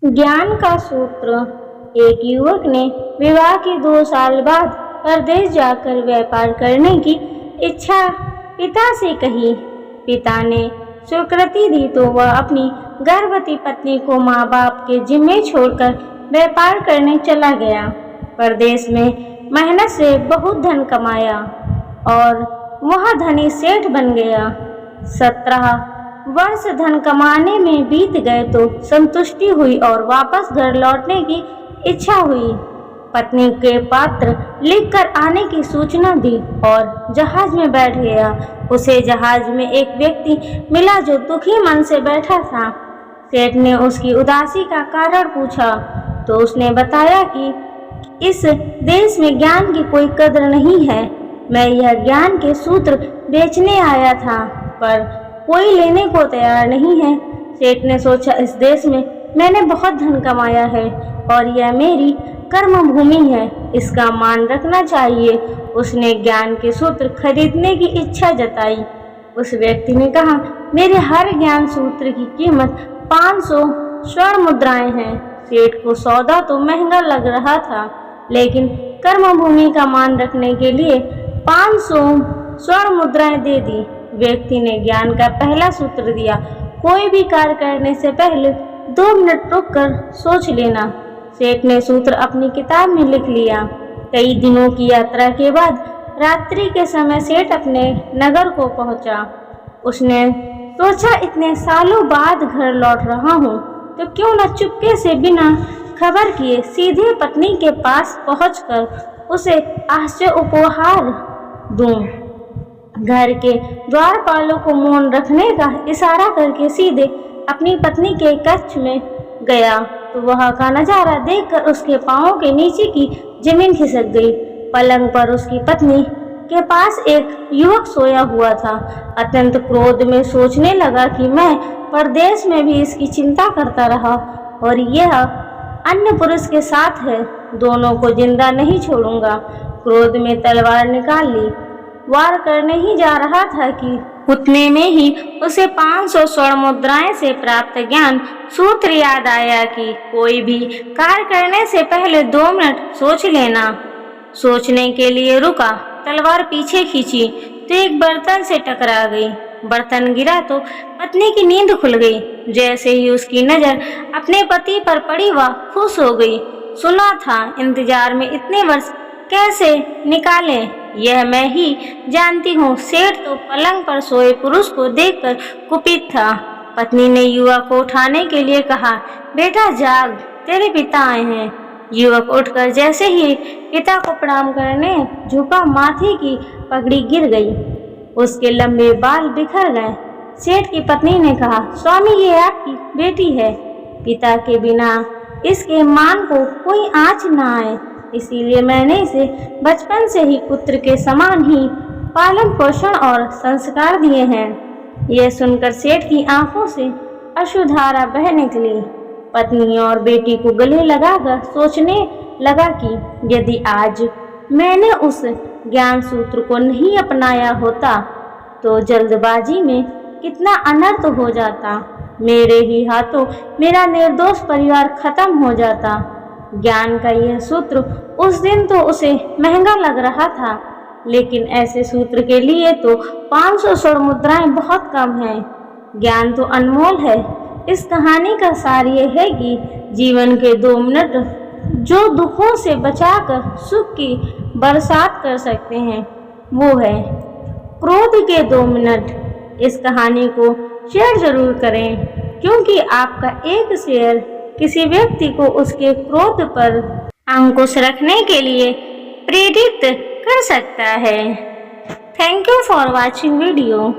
ज्ञान का सूत्र। एक युवक ने विवाह के 2 साल बाद परदेश जाकर व्यापार करने की इच्छा पिता से कही। पिता ने स्वीकृति दी तो वह अपनी गर्भवती पत्नी को माँ बाप के जिम्मे छोड़कर व्यापार करने चला गया। परदेश में मेहनत से बहुत धन कमाया और वह धनी सेठ बन गया। 17 वर्ष धन कमाने में बीत गए तो संतुष्टि हुई और वापस घर लौटने की इच्छा हुई। पत्नी के पात्र लिखकर आने की सूचना दी और जहाज में बैठ गया। उसे जहाज में एक व्यक्ति मिला जो दुखी मन से बैठा था। सेठ ने उसकी उदासी का कारण पूछा तो उसने बताया कि इस देश में ज्ञान की कोई कदर नहीं है। मैं यह ज्ञान के सूत्र बेचने आया था पर कोई लेने को तैयार नहीं है। सेठ ने सोचा, इस देश में मैंने बहुत धन कमाया है और यह मेरी कर्म भूमि है, इसका मान रखना चाहिए। उसने ज्ञान के सूत्र खरीदने की इच्छा जताई। उस व्यक्ति ने कहा, मेरे हर ज्ञान सूत्र की कीमत 500 स्वर्ण मुद्राएं हैं। सेठ को सौदा तो महंगा लग रहा था, लेकिन कर्म भूमि का मान रखने के लिए 500 स्वर्ण मुद्राएं दे दी। व्यक्ति ने ज्ञान का पहला सूत्र दिया, कोई भी कार्य करने से पहले 2 मिनट रुककर सोच लेना। सेठ ने सूत्र अपनी किताब में लिख लिया। कई दिनों की यात्रा के बाद रात्रि के समय सेठ अपने नगर को पहुंचा। उसने सोचा, इतने सालों बाद घर लौट रहा हूं तो क्यों न चुपके से बिना खबर किए सीधे पत्नी के पास पहुंचकर उसे आश्चर्य उपहार दूं। घर के द्वारपालों को मौन रखने का इशारा करके सीधे अपनी पत्नी के कक्ष में गया तो वहां का नजारा देखकर उसके पांवों के नीचे की जमीन खिसक गई। पलंग पर उसकी पत्नी के पास एक युवक सोया हुआ था। अत्यंत क्रोध में सोचने लगा कि मैं परदेश में भी इसकी चिंता करता रहा और यह अन्य पुरुष के साथ है, दोनों को जिंदा नहीं छोड़ूंगा। क्रोध में तलवार निकाल ली, वार करने ही जा रहा था कि उतने में ही उसे 500 स्वर्ण मुद्राएं से प्राप्त ज्ञान सूत्र याद आया कि कोई भी कार्य करने से पहले 2 मिनट सोच लेना। सोचने के लिए रुका, तलवार पीछे खींची तो एक बर्तन से टकरा गई। बर्तन गिरा तो पत्नी की नींद खुल गई। जैसे ही उसकी नजर अपने पति पर पड़ी वह खुश हो गई। सुना था इंतजार में इतने वर्ष कैसे निकाले यह मैं ही जानती हूँ। सेठ तो पलंग पर सोए पुरुष को देखकर कुपित था। पत्नी ने युवक को उठाने के लिए कहा, बेटा जाग, तेरे पिता आए हैं। युवक उठकर जैसे ही पिता को प्रणाम करने झुका, माथे की पगड़ी गिर गई, उसके लंबे बाल बिखर गए। सेठ की पत्नी ने कहा, स्वामी ये आपकी बेटी है, पिता के बिना इसके मान को कोई आँच न आए, इसीलिए मैंने इसे बचपन से ही पुत्र के समान ही पालन पोषण और संस्कार दिए हैं। यह सुनकर सेठ की आंखों से अश्रुधारा बह निकली। पत्नी और बेटी को गले लगाकर सोचने लगा कि यदि आज मैंने उस ज्ञान सूत्र को नहीं अपनाया होता तो जल्दबाजी में कितना अनर्थ हो जाता। मेरे ही हाथों मेरा निर्दोष परिवार खत्म हो जाता। ज्ञान का यह सूत्र उस दिन तो उसे महंगा लग रहा था, लेकिन ऐसे सूत्र के लिए तो 500 स्वर्ण मुद्राएं बहुत कम हैं। ज्ञान तो अनमोल है। इस कहानी का सार ये है कि जीवन के 2 मिनट जो दुखों से बचाकर सुख की बरसात कर सकते हैं वो है क्रोध के 2 मिनट। इस कहानी को शेयर जरूर करें, क्योंकि आपका एक शेयर किसी व्यक्ति को उसके क्रोध पर अंकुश रखने के लिए प्रेरित कर सकता है। Thank you for watching video.